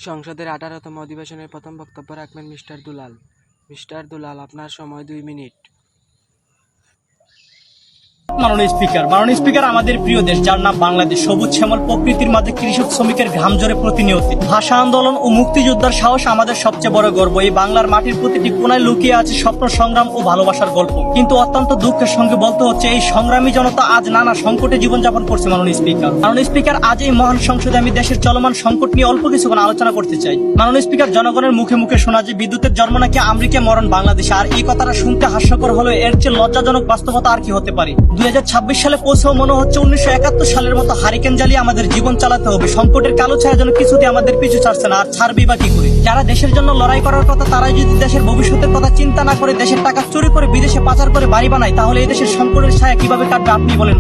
সংসদের ১৮তম অধিবেশনের প্রথম বক্তব্য রাখবেন মিস্টার দুলাল। মিস্টার দুলাল, আপনার সময় ২ মিনিট। মাননীয় স্পিকার, আমাদের প্রিয় দেশ যার নাম বাংলাদেশ সবুজ শ্যামল প্রকৃতির মাঝে কৃষক শ্রমিকের ঘাম ঝরে প্রতিনিয়ত ভাষা আন্দোলন ও মুক্তিযোদ্ধার সাহস আমাদের সবচেয়ে বড় গর্ব। এই বাংলার মাটির প্রতিটি কোনায় লুকিয়ে আছে স্বপ্ন, সংগ্রাম ও ভালোবাসার গল্প। কিন্তু অত্যন্ত দুঃখের সঙ্গে বলতে হচ্ছে, এই সংগ্রামী জনতা আজ নানা সংকটে জীবনযাপন করছে। মাননীয় স্পিকার, আজ এই মহান সংসদে আমি দেশের চলমান সংকট নিয়ে অল্প কিছুক্ষণ আলোচনা করতে চাই। মাননীয় স্পিকার, জনগণের মুখে মুখে শোনা যে বিদ্যুতের জন্ম নাকি আমেরিকা, মরণ বাংলাদেশে। আর এই কথাটা শুনতে হাস্যকর হলেও এর চেয়ে লজ্জাজনক বাস্তবতা আর কি হতে পারে। ২০২৬ সালে পৌঁছেও মনে হচ্ছে ১৯৭১ সালের মতো হারিকেন জ্বালিয়ে আমাদের জীবন চালাতে হবে। সংকটের কালো ছায়া যেন কিছুতে আমাদের পিছু ছাড়ছে না। আর ছাড়বি বা কি করে? যারা দেশের জন্য লড়াই করার কথা, তারাই যদি দেশের ভবিষ্যতের কথা চিন্তা না করে দেশের টাকা চুরি করে বিদেশে পাচার করে বাড়ি বানায়, তাহলে এই দেশের সংকটের ছায়া কিভাবে কাটবে আপনি বলেন।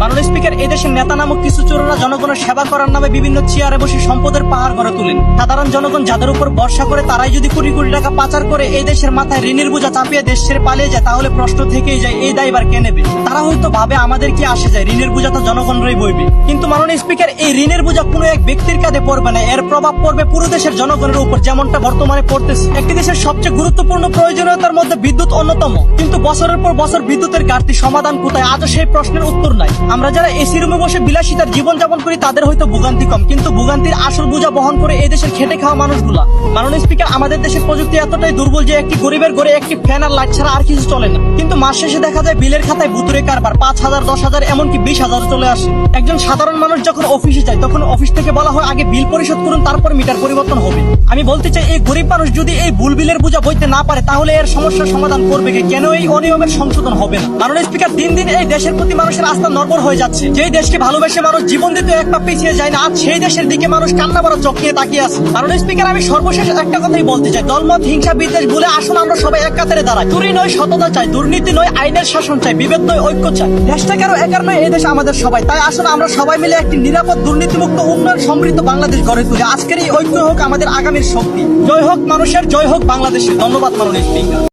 মাননীয় স্পিকার, এই দেশের নেতা নামক কিছু চোররা জনগণের সেবা করার নামে বিভিন্ন চেয়ারে বসে সম্পদের পাহাড় গড়ে তোলেন। সাধারণ জনগণ যাদের উপর ভরসা করে, তারাই যদি কোটি কোটি টাকা পাচার করে এই দেশের মাথায় ঋণের বোঝা চাপিয়ে দেশ ছেড়ে পালিয়ে যায়, তাহলে প্রশ্ন থেকেই যায়, এই দায়ভার কে নেবে? তারা হয়তো ভাবে আমাদের কি আসে যায়, ঋণের বোঝা তো জনগণরাই বইবে। কিন্তু মাননীয় স্পিকার, এই ঋণের বোঝা কোনো এক ব্যক্তির কাঁধে পড়বে না, এর প্রভাব পড়বে পুরো দেশের জনগণের উপর, যেমনটা বর্তমানে পড়তেছে। একটি দেশের সবচেয়ে গুরুত্বপূর্ণ প্রয়োজনীয়তার মধ্যে বিদ্যুৎ অন্যতম, কিন্তু বছরের পর বছর বিদ্যুতের ঘাটতি সমাধান কোথায়? আজও সেই প্রশ্নের উত্তর নাই। আমরা যারা এসি রুমে বসে বিলাসিতার জীবনযাপন করি, তাদের হয়তো ভোগান্তি কম, কিন্তু ভোগান্তির আসল বোঝা বহন করে এই দেশের খেটে খাওয়া মানুষগুলা। মাননীয় স্পিকার, আমাদের দেশের প্রযুক্তি এতটাই দুর্বল যে একটি গরিবের ঘরে একটি ফ্যান আর লাইট ছাড়া আর কিছু চলে না। কিন্তু মাস শেষে দেখা যায় বিলের খাতায় ভুতুরে কারবার, ৫,০০০, ১০,০০০, এমনকি ২০,০০০ চলে আসে। একজন সাধারণ মানুষ যখন অফিসে যায়, তখন অফিস থেকে বলা হয় আগে বিল পরিশোধ করুন, তারপর মিটার পরিবর্তন হবে। আমি বলতে চাই, এই গরিব মানুষ যদি এই বিলের বোঝা বইতে না পারে, তাহলে এর সমস্যার সমাধান করবে কে? কেন এই অনিয়মের সংশোধন হবে না? মাননীয় স্পিকার, দিন দিন এই দেশের প্রতি মানুষের আস্থা নড়বড় হয়ে যাচ্ছে। যেই দেশকে ভালোবেসে মানুষ জীবন দিতে এক পা পিছিয়ে যায় না, আজ সেই দেশের দিকে মানুষ কান্না ভরা চোখ নিয়ে তাকিয়ে আছে। মাননীয় স্পিকার, আমি সর্বশেষ একটা কথাই বলতে চাই, দলমত, হিংসা, বিদ্বেষ ভুলে আসুন আমরা সবাই এক কাতারে দাঁড়াই। চুরি নয় সততা চাই, দুর্নীতি নয় আইনের শাসন চাই, বিভেদ নয় ঐক্য চাই। দেশটা কারো একার নয়, এই দেশ আমাদের সবাই। তাই আসুন আমরা সবাই মিলে একটি নিরাপদ, দুর্নীতিমুক্ত, উন্নয়ন সমৃদ্ধ বাংলাদেশ গড়ে তুলি। আজকের এই ঐক্য হোক আমাদের আগামীর শক্তি। জয় হোক মানুষের, জয় হোক বাংলাদেশের। ধন্যবাদ মাননীয় স্পিকার।